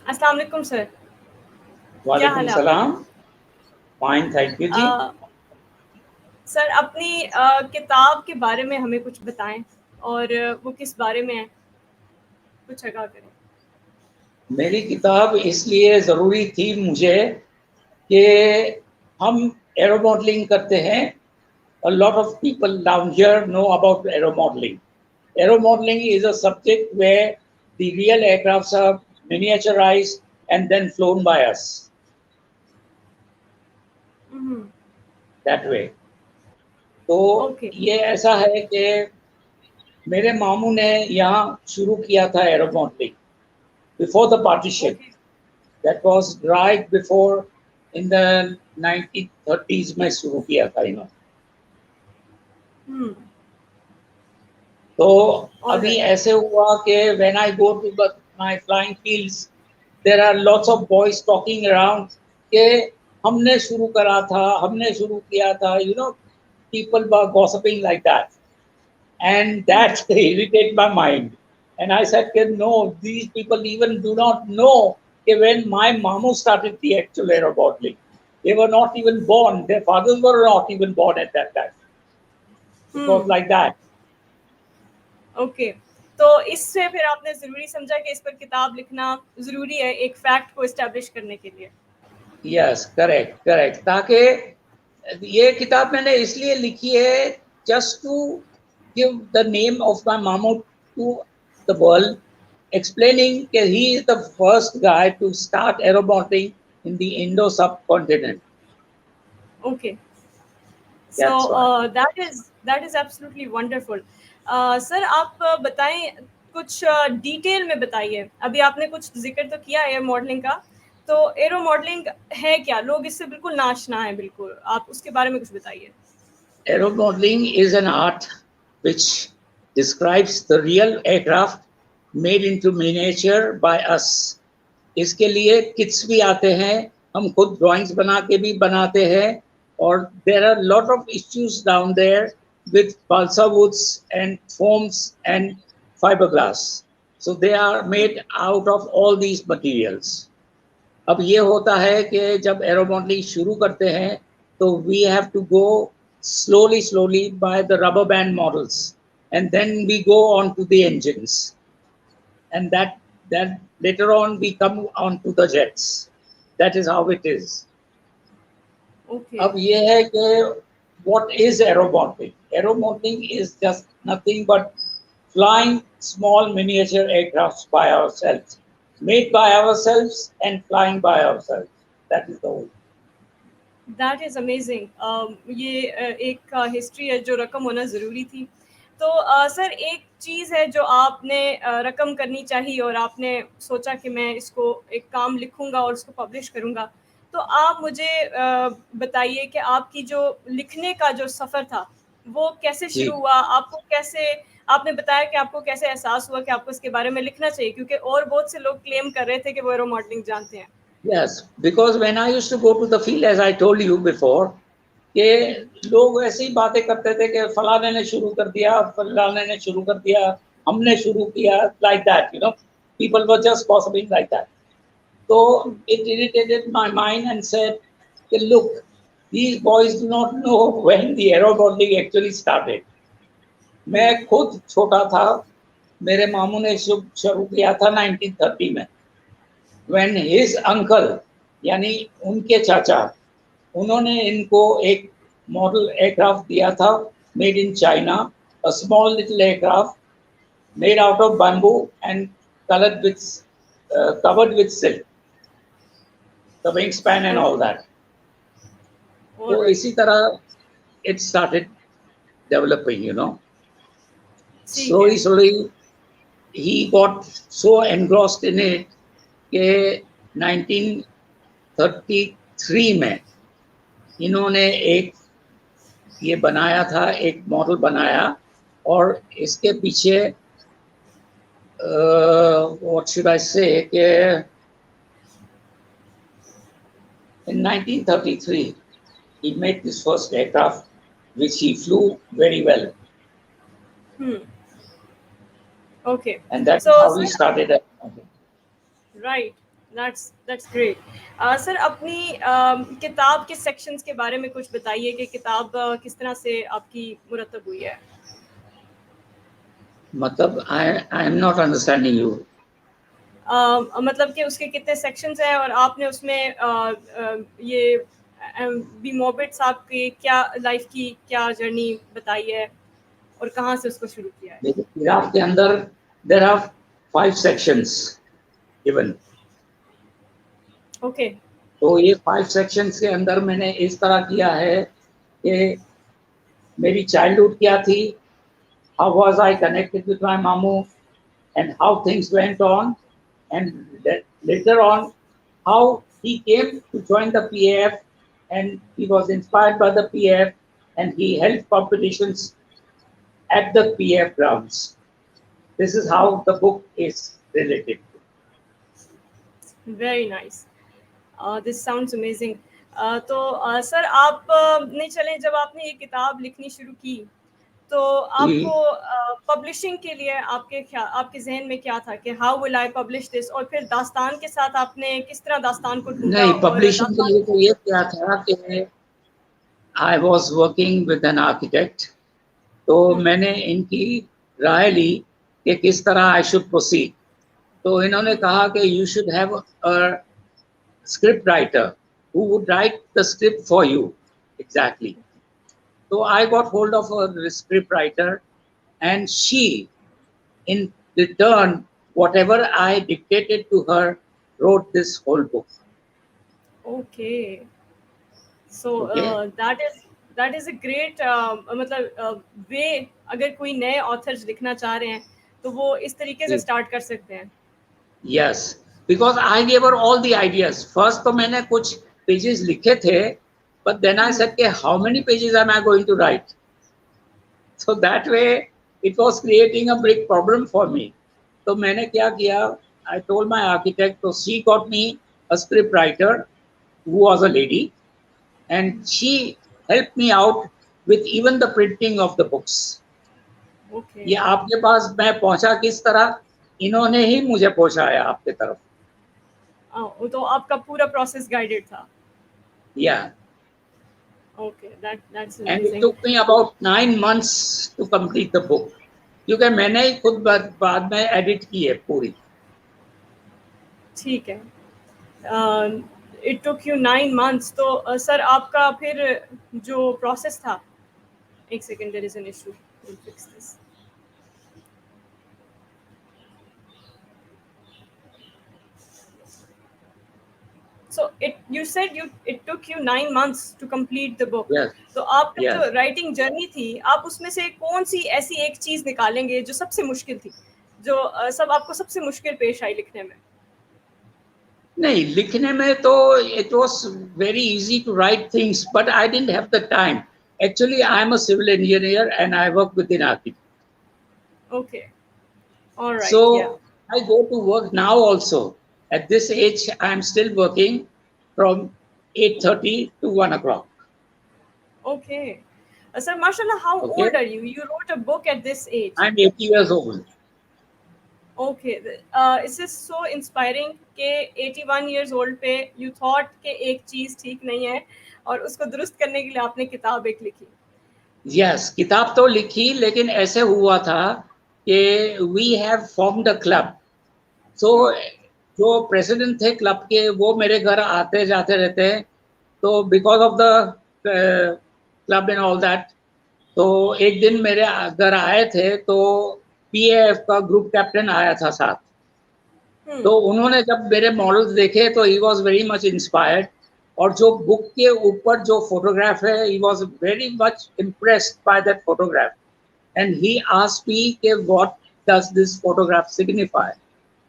अस्सलाम वालेकुम सर। क्या वालेकुम हाल है आपका? सलाम। फाइन, थैंक यू जी। सर अपनी किताब के बारे में हमें कुछ बताएं और वो किस बारे में है, कुछ आगाह करें। मेरी किताब इसलिए ज़रूरी थी मुझे कि हम एरो मॉडलिंग करते हैं। A lot of people down here know about aero modeling. Aero modeling is a subject where the real aircrafts are miniaturized and then flown by us that way. तो ओके ये ऐसा है कि मेरे मामू ने यहाँ शुरू किया था aero modelling before the partition. Okay That was right before in the 1930s में शुरू किया था इन्होंने। तो अभी ऑलराइट ऐसे हुआ कि when I go to my flying fields, there are lots of boys talking around कि हमने शुरू करा था, हमने शुरू किया था, you know, people were gossiping like that, and that irritated my mind. And I said, no, these people even do not know that when my mamu started the actual aero modeling, they were not even born. Their fathers were not even born at that time. It was like that. Okay. तो इससे फिर आपने ज़रूरी समझा कि इस पर किताब लिखना ज़रूरी है एक फैक्ट को इस्टेब्लिश करने के लिए। Yes, correct, correct. ताकि ये किताब मैंने इसलिए लिखी है just to give the name of my mamu to the world, explaining that he is the first guy to start aeromodeling in the Indo subcontinent. Okay so That's why. That is absolutely wonderful. Sir आप बताएं कुछ detail में बताइए। अभी आपने कुछ जिक्र तो किया है मॉडलिंग का, तो एरो मॉडलिंग है क्या? लोग इससे बिल्कुल नाशना है, बिल्कुल आप उसके बारे में कुछ बताइए। Aeromodeling is an art which describes the real aircraft made into miniature by us. इसके लिए किट्स भी आते हैं, हम खुद ड्राइंग्स बना के भी बनाते हैं, और there are lot of issues down there with balsa woods and foams and fiberglass. So they are made out of all these materials. अब ये होता है कि जब एरो मॉडलिंग शुरू करते हैं तो we have to go slowly by the rubber band models, and then we go on to the engines, and that later on we come on to the jets. That is how it is. Okay अब ये है कि what is aeromodeling? Aeromodeling is just nothing but flying small miniature aircrafts by ourselves, made by ourselves and flying by ourselves. That is the whole. That is amazing. ये एक history है जो रकम होना ज़रूरी थी। तो सर एक चीज़ है जो आपने रकम करनी चाहिए और आपने सोचा कि मैं इसको एक काम लिखूंगा और उसको पब्लिश करूंगा, तो आप मुझे बताइए कि आपकी जो लिखने का जो सफ़र था वो कैसे जी। शुरू हुआ? आपको कैसे, आपने बताया कि आपको कैसे एहसास हुआ कि आपको इसके बारे में लिखना चाहिए, क्योंकि और बहुत से लोग क्लेम कर रहे थे कि वो एरो मॉडलिंग जानते हैं। Yes, because when I used to go to the field, as I told you before, कि लोग ऐसी बातें करते थे कि फलाने ने शुरू कर दिया, फलाने ने शुरू कर दिया, हमने शुरू किया, like that, you know, people were just gossiping like that. So it irritated my mind and said, look, these boys do not know when the aero modeling actually started. मैं खुद छोटा था, मेरे मामू ने शुरू किया था 1930 में, when his uncle, यानी उनके चाचा, उन्होंने इनको एक मॉडल एयरक्राफ्ट दिया था, made in China, a small little aircraft made out of bamboo and colored with covered with silk, the wingspan and all that. तो इसी तरह it started developing, you know. Slowly he got so engrossed in it कि 1933 में इन्होंने एक ये बनाया था, एक मॉडल बनाया, और इसके पीछे what should I say कि in 1933 he made this first aircraft which he flew very well. Okay. And that's So, how sir, we started. right. That's great. Sir अपनी किताब के सेक्शंस के बारे में कुछ बताइए कि किताब किस तरह से आपकी मुरतब हुई है। मतलब I am not understanding you. मतलब कि उसके कितने सेक्शंस हैं और आपने उसमें ये बी मोबिट साहब की क्या लाइफ की क्या जर्नी बताई है और कहाँ से उसको शुरू किया है। देखिए पिराफ के अंदर there are 5 sections given. Okay. तो ये 5 सेक्शंस के अंदर मैंने इस तरह किया है कि मेरी चाइल्डहुड क्या थी, how was I connected with my मामू, and how things went on, and later on how he came to join the P.A.F, and he was inspired by the P.A.F, and he held competitions at the P.A.F grounds. This is how the book is related. Very nice. This sounds amazing. तो sir आप ने चले जब आपने ये किताब लिखनी शुरू की तो आपको पब्लिशिंग के लिए आपके जहन में क्या था कि how will I publish this, और फिर दास्तान के साथ आपने किस तरह दास्तान को ढूंढा नहीं, और पब्लिशिंग के दास्तान। लिए तो ये क्या था कि I was working with an architect, तो मैंने इनकी राय ली कि किस तरह आई शुड प्रोसीड। तो इन्होंने कहा कि you should have a script writer who would write the script for you exactly. So I got hold of a script writer, and she, in return, whatever I dictated to her, wrote this whole book. Okay. So Okay. That is a great मतलब वे, अगर कोई नए authors लिखना चाह रहे हैं तो वो इस तरीके से स्टार्ट कर सकते हैं। Yes, because I gave her all the ideas. First तो मैंने कुछ pages लिखे थे, but then I said कि how many pages am I going to write? So that way it was creating a big problem for me. तो मैंने क्या किया, I told my architect, so she got me a script writer who was a lady, and she helped me out with even the printing of the books. Okay. ये आपके पास मैं पहुंचा किस तरह, इन्होंने ही मुझे पहुंचाया आपके तरफ। तो आपका पूरा प्रोसेस गाइडेड था। Yeah, okay, that's and it amazing. took me about 9 months to complete the book, क्योंकि मैंने ही खुद बाद में एडिट की है पूरी। ठीक है। It took you 9 months. तो सर आपका फिर जो प्रोसेस था, एक second, there is an issue, will fix this. So it you said you it took you 9 months to complete the book. Yes, तो आपका yes. जो राइटिंग जर्नी थी, आप उसमें से कौन सी ऐसी एक चीज निकालेंगे जो सबसे मुश्किल थी, जो सब आपको सबसे मुश्किल पेश आई लिखने में। नहीं, लिखने में तो it was very easy to write things, but I didn't have the time. Actually, I am a civil engineer and I work within architect. Okay, alright, या। So I go to work now also. At this age, I am still working from 8:30 to 1 o'clock. Okay sir, माशाल्लाह, how Okay, old are you? You wrote a book at this age. I'm 80 years old. Okay, it's is so inspiring कि 81 years old पे you thought कि एक चीज़ ठीक नहीं है और उसको दुरुस्त करने के लिए आपने किताब एक लिखी। Yes, किताब तो लिखी, लेकिन ऐसे हुआ था कि we have formed a club. So जो प्रेसिडेंट थे क्लब के, वो मेरे घर आते जाते रहते हैं, तो because of the club and all that, तो एक दिन मेरे घर आए थे, तो पीएएफ का ग्रुप कैप्टन आया था साथ। तो उन्होंने जब मेरे मॉडल्स देखे तो he was very much inspired, और जो बुक के ऊपर जो फोटोग्राफ है, he was very much impressed by that photograph, and he asked me कि what does this photograph signify.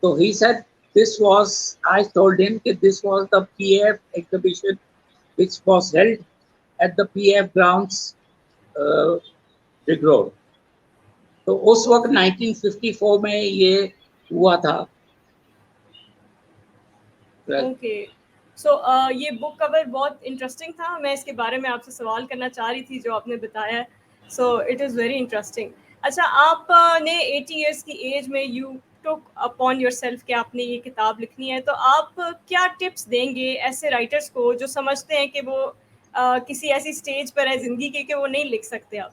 So he said this was, I told him that this was the P.A.F exhibition which was held at the P.A.F grounds, Big Road. तो उस वक्त 1954 में ये हुआ था। Okay. सो ये book cover बहुत interesting था, मैं इसके बारे में आपसे सवाल करना चाह रही थी जो आपने बताया। So it is very interesting. अच्छा, आपने 80 ईयर्स की एज में यू took upon yourself कि आपने ये किताब लिखनी है, तो आप क्या टिप्स देंगे ऐसे राइटर्स को जो समझते हैं कि वो किसी ऐसी स्टेज पर है ज़िंदगी के कि वो नहीं लिख सकते अब?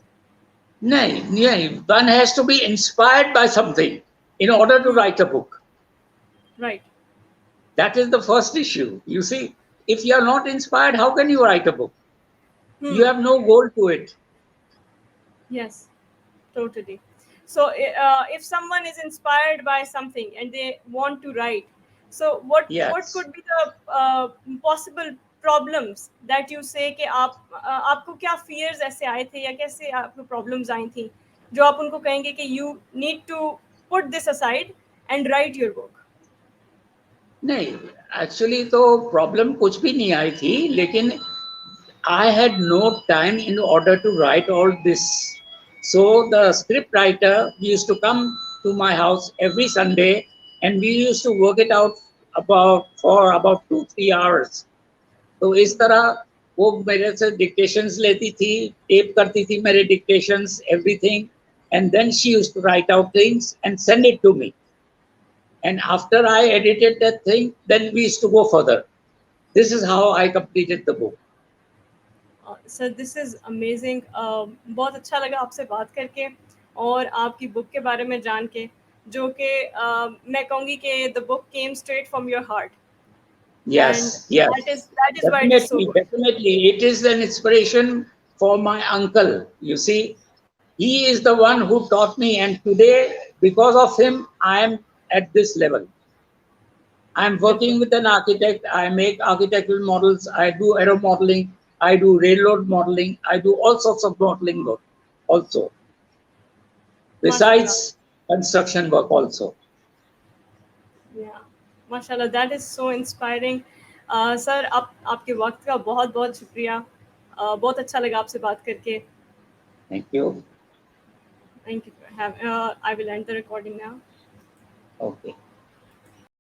नहीं, नहीं, one has to be inspired by something in order to write a book. Right. That is the first issue. You see, if you are not inspired, how can you write a book? You have no goal to it. Yes, totally. So, if someone is inspired by something and they want to write, so what Yes. could be the possible problems that you say कि आपको क्या fears ऐसे आए थे या कैसे आपको problems आई थी जो आप उनको कहेंगे कि you need to put this aside and write your book? नहीं, एक्चुअली तो प्रॉब्लम कुछ भी नहीं आई थी, लेकिन I had no time in order to write all this. So the script writer used to come to my house every Sunday, and we used to work it out for about 2-3 hours. तो इस तरह वो मेरे से dictations लेती थी, tape करती थी मेरे dictations, everything, and then she used to write out things and send it to me. And after I edited that thing, then we used to go further. This is how I completed the book. Sir this is amazing. बहुत अच्छा लगा आपसे बात करके और आपकी book के बारे में जान के, जो कि मैं कहूँगी कि the book came straight from your heart and Yes, yes, that is why it is so definitely, good. definitely. It is an inspiration for my uncle. You see, he is the one who taught me, and today, because of him, I am at this level. I am बिल्कुल. working with an architect. I make architectural models. I do aeromodelling. I do railroad modeling. I do all sorts of modeling work also, माशाल्लाह. besides construction work also. या माशाल्लाह, that is so inspiring. Sir आपके वक्त का बहुत बहुत शुक्रिया. बहुत अच्छा लगा आपसे बात करके. Thank you. Thank you. I will and the recording now. Okay.